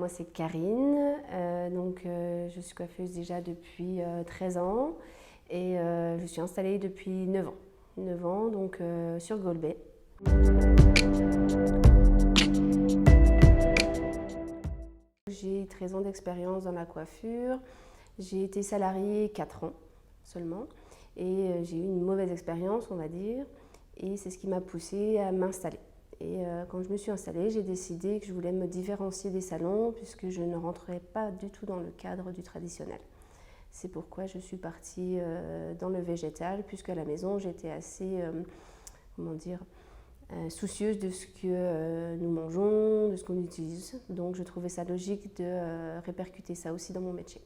moi c'est Karine, je suis coiffeuse déjà depuis 13 ans et je suis installée depuis 9 ans. 9 ans donc sur Golbey. J'ai 13 ans d'expérience dans la coiffure, j'ai été salariée 4 ans seulement et j'ai eu une mauvaise expérience on va dire et c'est ce qui m'a poussée à m'installer. Et quand je me suis installée, j'ai décidé que je voulais me différencier des salons puisque je ne rentrais pas du tout dans le cadre du traditionnel. C'est pourquoi je suis partie dans le végétal puisqu'à la maison j'étais assez, soucieuse de ce que nous mangeons, de ce qu'on utilise. Donc je trouvais ça logique de répercuter ça aussi dans mon métier.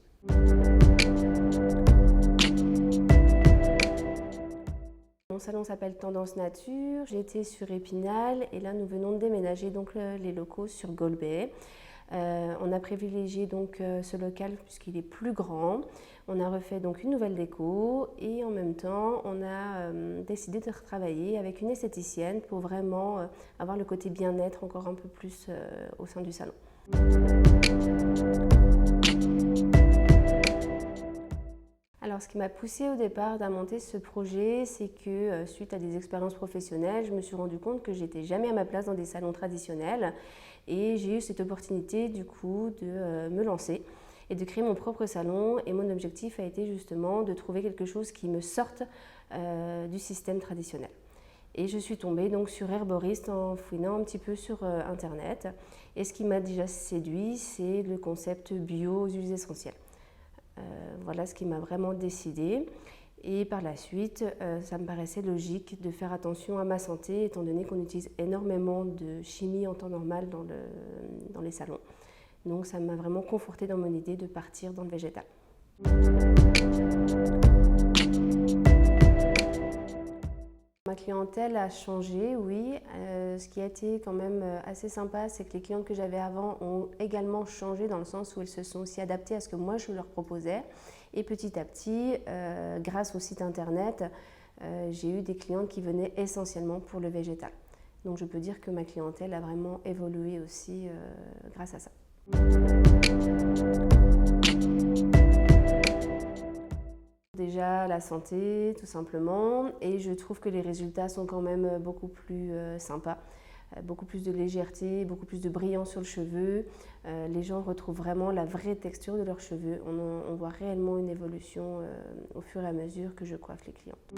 Mon salon s'appelle Tendance Nature, j'ai été sur Épinal et là nous venons de déménager donc les locaux sur Golbey. On a privilégié donc ce local puisqu'il est plus grand. On a refait donc une nouvelle déco et en même temps on a décidé de retravailler avec une esthéticienne pour vraiment avoir le côté bien-être encore un peu plus au sein du salon. Alors, ce qui m'a poussée au départ à monter ce projet, c'est que suite à des expériences professionnelles, je me suis rendu compte que j'étais jamais à ma place dans des salons traditionnels et j'ai eu cette opportunité du coup de me lancer et de créer mon propre salon et mon objectif a été justement de trouver quelque chose qui me sorte du système traditionnel. Et je suis tombée donc sur Herboriste en fouinant un petit peu sur internet et ce qui m'a déjà séduit, c'est le concept bio aux huiles essentielles. Voilà ce qui m'a vraiment décidée et par la suite ça me paraissait logique de faire attention à ma santé étant donné qu'on utilise énormément de chimie en temps normal dans les salons. Donc ça m'a vraiment confortée dans mon idée de partir dans le végétal. Ma clientèle a changé, oui. Ce qui a été quand même assez sympa, c'est que les clientes que j'avais avant ont également changé dans le sens où elles se sont aussi adaptées à ce que moi je leur proposais. Et petit à petit, grâce au site internet, j'ai eu des clientes qui venaient essentiellement pour le végétal. Donc je peux dire que ma clientèle a vraiment évolué aussi grâce à ça. Déjà la santé tout simplement et je trouve que les résultats sont quand même beaucoup plus sympas, beaucoup plus de légèreté, beaucoup plus de brillant sur le cheveu. Les gens retrouvent vraiment la vraie texture de leurs cheveux. On voit réellement une évolution au fur et à mesure que je coiffe les clientes.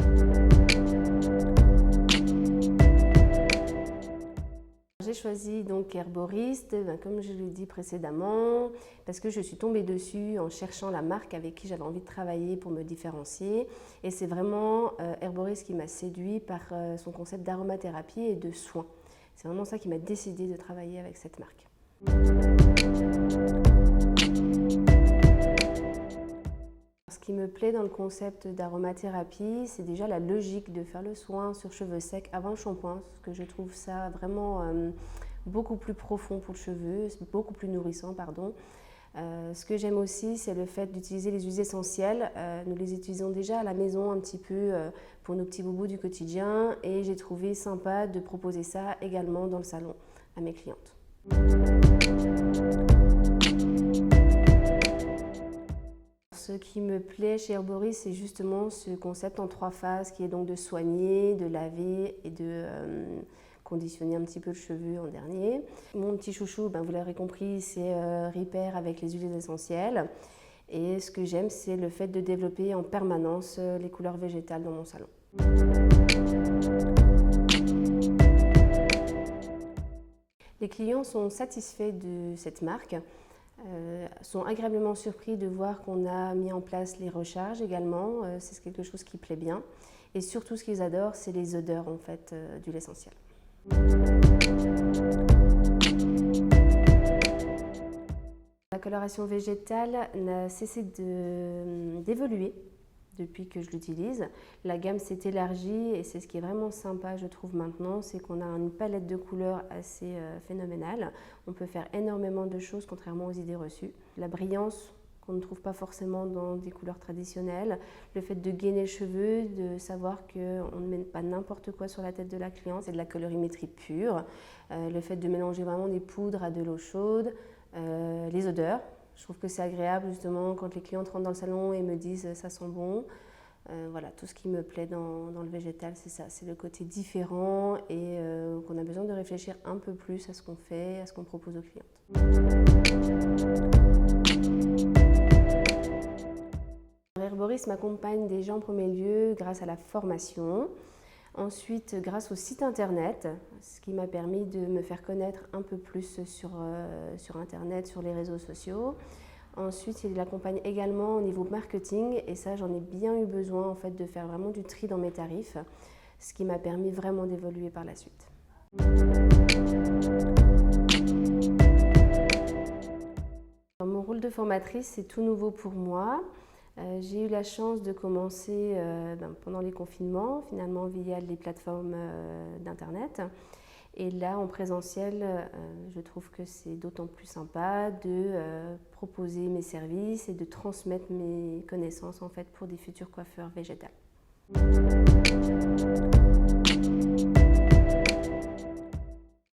J'ai choisi donc Herboriste, comme je l'ai dit précédemment, parce que je suis tombée dessus en cherchant la marque avec qui j'avais envie de travailler pour me différencier. Et c'est vraiment Herboriste qui m'a séduit par son concept d'aromathérapie et de soins. C'est vraiment ça qui m'a décidé de travailler avec cette marque. Ce qui me plaît dans le concept d'aromathérapie, c'est déjà la logique de faire le soin sur cheveux secs avant le shampoing, parce que je trouve ça vraiment beaucoup plus profond pour le cheveu, beaucoup plus nourrissant, pardon. Ce que j'aime aussi, c'est le fait d'utiliser les huiles essentielles. Nous les utilisons déjà à la maison un petit peu pour nos petits boubous du quotidien et j'ai trouvé sympa de proposer ça également dans le salon à mes clientes. Ce qui me plaît chez Herboriste, c'est justement ce concept en 3 phases qui est donc de soigner, de laver et de conditionner un petit peu le cheveu en dernier. Mon petit chouchou, vous l'aurez compris, c'est Repair avec les huiles essentielles. Et ce que j'aime, c'est le fait de développer en permanence les couleurs végétales dans mon salon. Les clients sont satisfaits de cette marque. Sont agréablement surpris de voir qu'on a mis en place les recharges également, c'est quelque chose qui plaît bien. Et surtout ce qu'ils adorent, c'est les odeurs en fait d'huile essentielle. La coloration végétale n'a cessé d'évoluer depuis que je l'utilise. La gamme s'est élargie et c'est ce qui est vraiment sympa je trouve maintenant, c'est qu'on a une palette de couleurs assez phénoménale. On peut faire énormément de choses contrairement aux idées reçues. La brillance qu'on ne trouve pas forcément dans des couleurs traditionnelles, le fait de gainer le cheveu, de savoir qu'on ne met pas n'importe quoi sur la tête de la cliente, c'est de la colorimétrie pure, le fait de mélanger vraiment des poudres à de l'eau chaude, Les odeurs. Je trouve que c'est agréable justement quand les clientes rentrent dans le salon et me disent ça sent bon. Voilà, tout ce qui me plaît dans le végétal, c'est ça, c'est le côté différent et qu'on a besoin de réfléchir un peu plus à ce qu'on fait, à ce qu'on propose aux clientes. Herboris m'accompagne déjà en premier lieu grâce à la formation, ensuite grâce au site internet, ce qui m'a permis de me faire connaître un peu plus sur internet, sur les réseaux sociaux. Ensuite, il l'accompagne également au niveau marketing et ça, j'en ai bien eu besoin en fait de faire vraiment du tri dans mes tarifs, ce qui m'a permis vraiment d'évoluer par la suite. Mon rôle de formatrice, c'est tout nouveau pour moi. J'ai eu la chance de commencer pendant les confinements, finalement via les plateformes d'internet. Et là, en présentiel, je trouve que c'est d'autant plus sympa de proposer mes services et de transmettre mes connaissances en fait, pour des futurs coiffeurs végétales.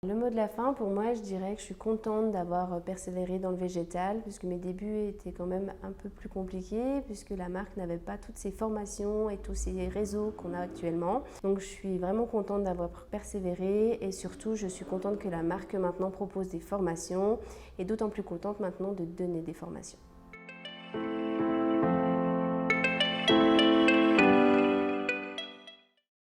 Le mot de la fin, pour moi, je dirais que je suis contente d'avoir persévéré dans le végétal, puisque mes débuts étaient quand même un peu plus compliqués, puisque la marque n'avait pas toutes ces formations et tous ces réseaux qu'on a actuellement. Donc je suis vraiment contente d'avoir persévéré et surtout, je suis contente que la marque maintenant propose des formations et d'autant plus contente maintenant de donner des formations.